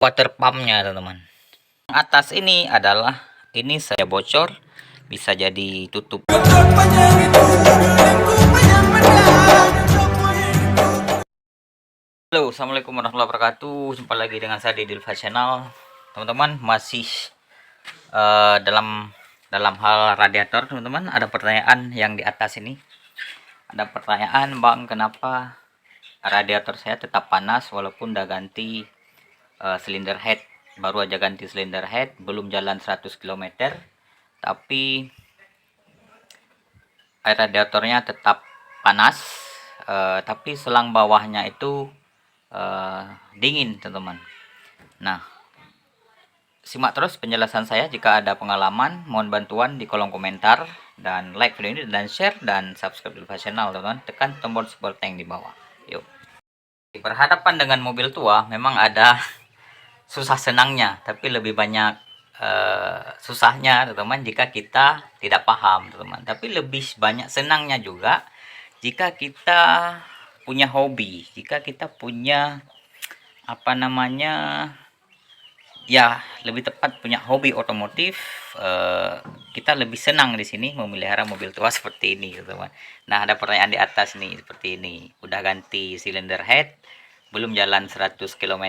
water pumpnya teman-teman. Atas ini adalah ini saya bocor, bisa jadi tutup. Halo, assalamualaikum warahmatullahi wabarakatuh. Jumpa lagi dengan saya di Dilfa Channel. Teman-teman, masih dalam hal radiator. Teman-teman, ada pertanyaan yang di atas ini. Ada pertanyaan, Bang, kenapa radiator saya tetap panas walaupun udah ganti silinder head? Baru aja ganti silinder head, belum jalan 100 km, tapi air radiatornya tetap panas, tapi selang bawahnya itu dingin, teman-teman. Nah, simak terus penjelasan saya. Jika ada pengalaman, mohon bantuan di kolom komentar, dan like video ini, dan share, dan subscribe di channel, teman-teman. Tekan tombol support tank di bawah. Yuk. Berhadapan dengan mobil tua memang ada susah senangnya, tapi lebih banyak susahnya, teman-teman, jika kita tidak paham, teman-teman. Tapi lebih banyak senangnya juga jika kita punya hobi, jika kita punya ya lebih tepat punya hobi otomotif. Kita lebih senang di sini memelihara mobil tua seperti ini, teman-teman. Nah, ada pertanyaan di atas nih, seperti ini. Udah ganti silinder head, belum jalan 100 km,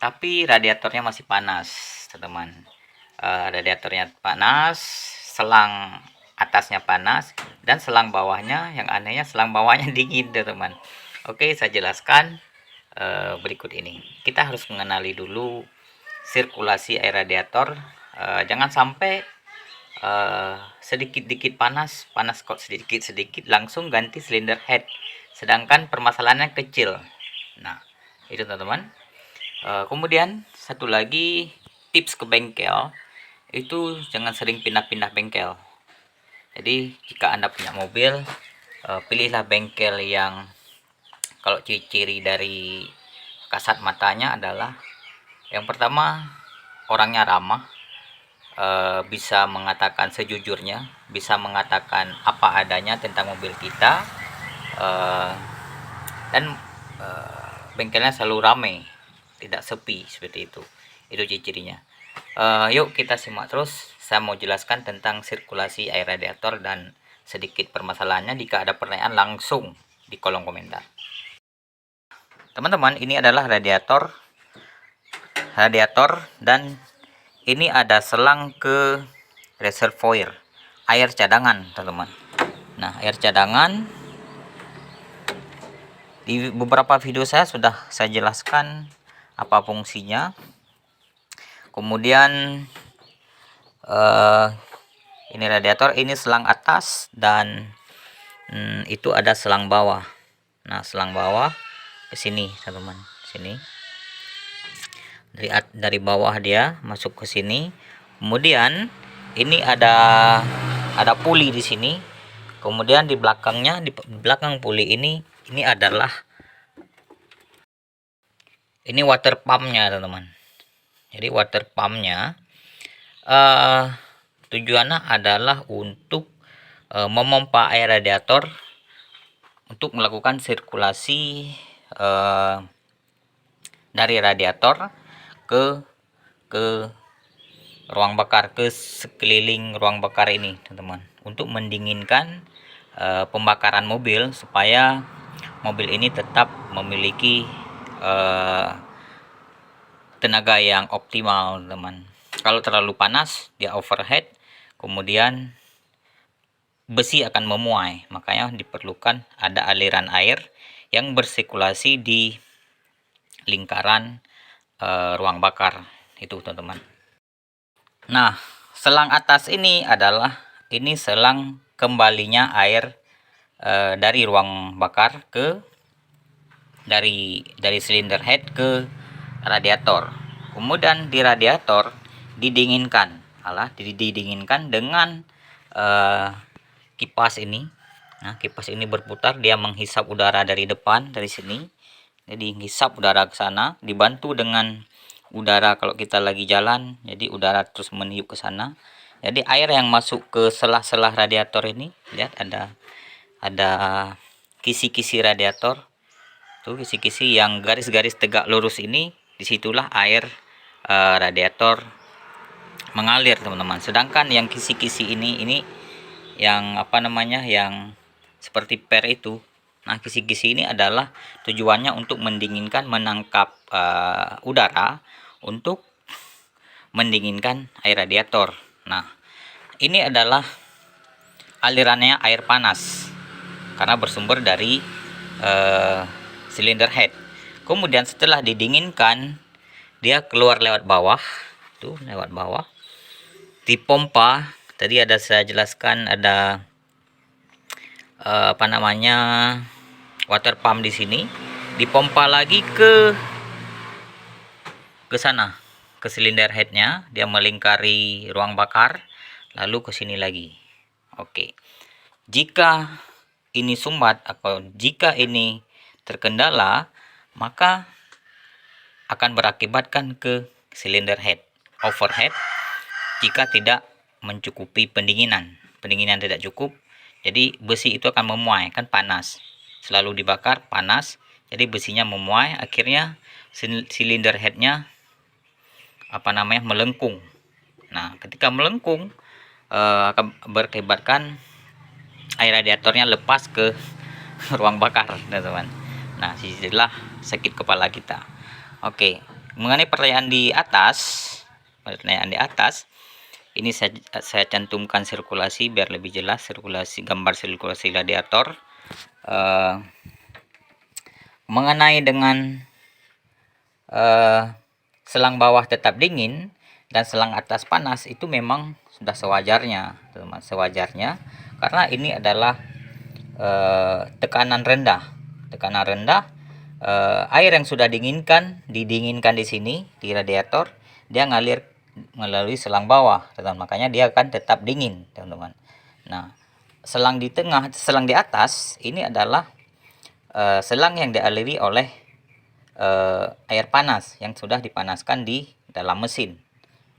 tapi radiatornya masih panas, teman-teman. Radiatornya panas, selang atasnya panas, dan selang bawahnya, yang anehnya selang bawahnya dingin, teman-teman. Oke, saya jelaskan berikut ini. Kita harus mengenali dulu sirkulasi air radiator. Jangan sampai sedikit-sedikit panas kok, sedikit-sedikit langsung ganti silinder head, sedangkan permasalahannya kecil. Nah, itu, teman-teman. Kemudian satu lagi tips ke bengkel, itu jangan sering pindah-pindah bengkel. Jadi jika Anda punya mobil, pilihlah bengkel yang, kalau ciri-ciri dari kasat matanya adalah, yang pertama, orangnya ramah, bisa mengatakan sejujurnya, bisa mengatakan apa adanya tentang mobil kita, dan bengkelnya selalu ramai, tidak sepi, seperti itu. Itu ciri-cirinya. Yuk kita simak terus. Saya mau jelaskan tentang sirkulasi air radiator dan sedikit permasalahannya. Jika ada pertanyaan, langsung di kolom komentar. Teman-teman, ini adalah radiator, dan ini ada selang ke reservoir, air cadangan, teman-teman. Nah, air cadangan di beberapa video saya sudah saya jelaskan apa fungsinya. Kemudian ini radiator, ini selang atas, dan itu ada selang bawah. Nah, selang bawah ke sini, teman-teman, sini. Dari bawah dia masuk ke sini. Kemudian ini ada puli di sini. Kemudian di belakangnya, di belakang puli ini adalah ini water pumpnya, teman-teman. Jadi water pumpnya tujuannya adalah untuk memompa air radiator untuk melakukan sirkulasi dari radiator ke ruang bakar, ke sekeliling ruang bakar ini, teman-teman, untuk mendinginkan pembakaran mobil, supaya mobil ini tetap memiliki tenaga yang optimal, teman. Kalau terlalu panas, dia overheat, kemudian besi akan memuai. Makanya diperlukan ada aliran air yang bersirkulasi di lingkaran ruang bakar itu, teman-teman. Nah, selang atas ini adalah selang kembalinya air dari ruang bakar ke dari silinder head ke radiator. Kemudian di radiator didinginkan dengan kipas ini. Nah, kipas ini berputar, dia menghisap udara dari depan, dari sini. Jadi hisap udara ke sana, dibantu dengan udara kalau kita lagi jalan. Jadi udara terus meniup ke sana. Jadi air yang masuk ke selah-selah radiator ini, lihat ada kisi-kisi radiator. Tuh, kisi-kisi yang garis-garis tegak lurus ini disitulah air radiator mengalir teman-teman. Sedangkan yang kisi-kisi ini yang apa namanya, yang seperti per itu, nah kisi-kisi ini adalah tujuannya untuk mendinginkan, menangkap udara untuk mendinginkan air radiator. Nah ini adalah alirannya air panas karena bersumber dari silinder head. Kemudian setelah didinginkan, dia keluar lewat bawah, tuh lewat bawah, dipompa. Tadi ada saya jelaskan, ada apa namanya, water pump di sini, dipompa lagi ke sana, ke silinder headnya, dia melingkari ruang bakar, lalu ke sini lagi. Oke, jika ini sumbat atau jika ini terkendala, maka akan berakibatkan ke silinder head overhead jika tidak mencukupi pendinginan tidak cukup. Jadi besi itu akan memuai, kan panas, selalu dibakar panas, jadi besinya memuai, akhirnya silinder headnya apa namanya, melengkung. Nah ketika melengkung akan berakibatkan air radiatornya lepas ke ruang bakar, teman-teman. Nah disitulah sakit kepala kita. Oke, mengenai pertanyaan di atas, ini saya cantumkan sirkulasi biar lebih jelas, gambar sirkulasi radiator. Mengenai dengan selang bawah tetap dingin dan selang atas panas, itu memang sudah sewajarnya, teman, sewajarnya, karena ini adalah tekanan rendah. Air yang sudah didinginkan di sini di radiator, dia ngalir melalui selang bawah, teman-teman, makanya dia akan tetap dingin, teman-teman. Nah selang di tengah, selang di atas ini adalah selang yang dialiri oleh air panas yang sudah dipanaskan di dalam mesin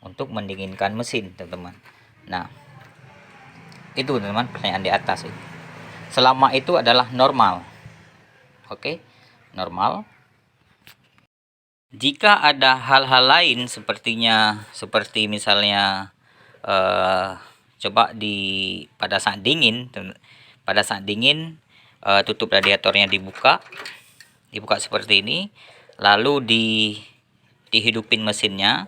untuk mendinginkan mesin, teman-teman. Nah itu, teman-teman, pertanyaan di atas itu. Selama itu adalah normal. Oke, normal. Jika ada hal-hal lain seperti misalnya coba pada saat dingin tutup radiatornya dibuka seperti ini, lalu dihidupin mesinnya.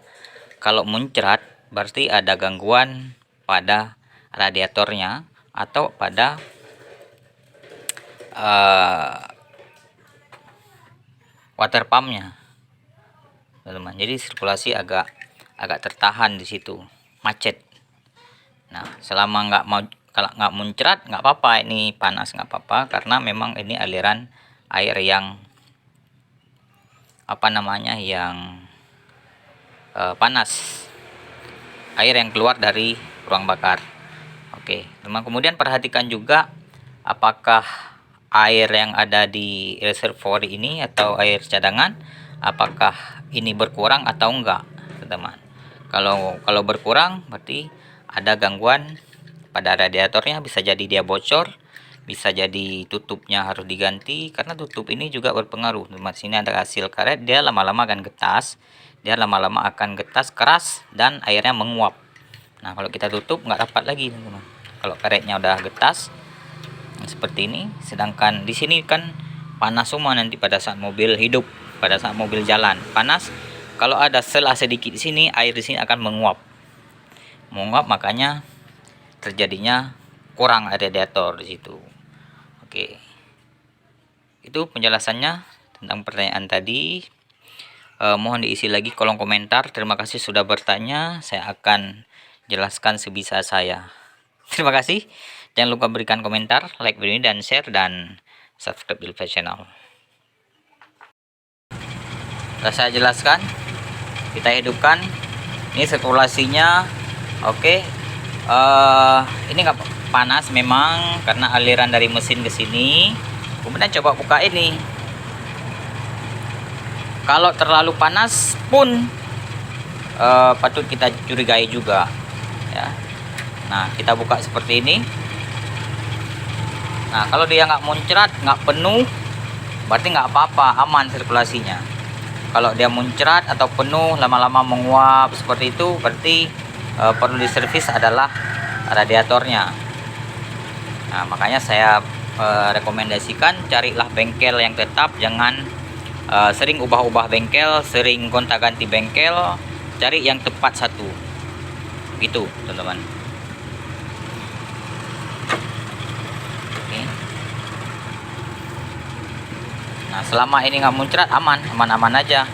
Kalau muncrat berarti ada gangguan pada radiatornya atau pada water pumpnya, teman-teman. Jadi sirkulasi agak tertahan di situ, macet. Nah selama kalau nggak muncrat nggak apa-apa, ini panas nggak apa-apa, karena memang ini aliran air yang apa namanya, yang panas, air yang keluar dari ruang bakar. Oke, teman, kemudian perhatikan juga apakah air yang ada di reservoir ini atau air cadangan, apakah ini berkurang atau enggak, teman. Kalau berkurang berarti ada gangguan pada radiatornya, bisa jadi dia bocor, bisa jadi tutupnya harus diganti, karena tutup ini juga berpengaruh, teman. Sini ada hasil karet, dia lama-lama akan getas, keras, dan airnya menguap. Nah kalau kita tutup nggak rapat lagi, teman-teman, kalau karetnya udah getas seperti ini. Sedangkan di sini kan panas semua nanti pada saat mobil hidup, pada saat mobil jalan panas. Kalau ada celah sedikit di sini, air di sini akan menguap, makanya terjadinya kurang air radiator di situ. Oke, itu penjelasannya tentang pertanyaan tadi. Mohon diisi lagi kolom komentar. Terima kasih sudah bertanya, saya akan jelaskan sebisa saya. Terima kasih. Jangan lupa berikan komentar, like video ini, dan share, dan subscribe dulu channel. Sudah saya jelaskan, kita hidupkan. Ini sirkulasinya oke. Ini nggak panas memang karena aliran dari mesin ke sini. Kemudian coba buka ini. Kalau terlalu panas pun patut kita curigai juga, ya. Nah kita buka seperti ini. Nah kalau dia nggak muncrat, nggak penuh, berarti nggak apa-apa, aman sirkulasinya. Kalau dia muncrat atau penuh lama-lama menguap seperti itu, berarti perlu diservis adalah radiatornya. Nah, makanya saya rekomendasikan carilah bengkel yang tetap, jangan sering ubah-ubah bengkel, sering gonta-ganti bengkel, cari yang tepat satu. Gitu, teman-teman. Oke. Nah, selama ini nggak muncrat, aman-aman aja.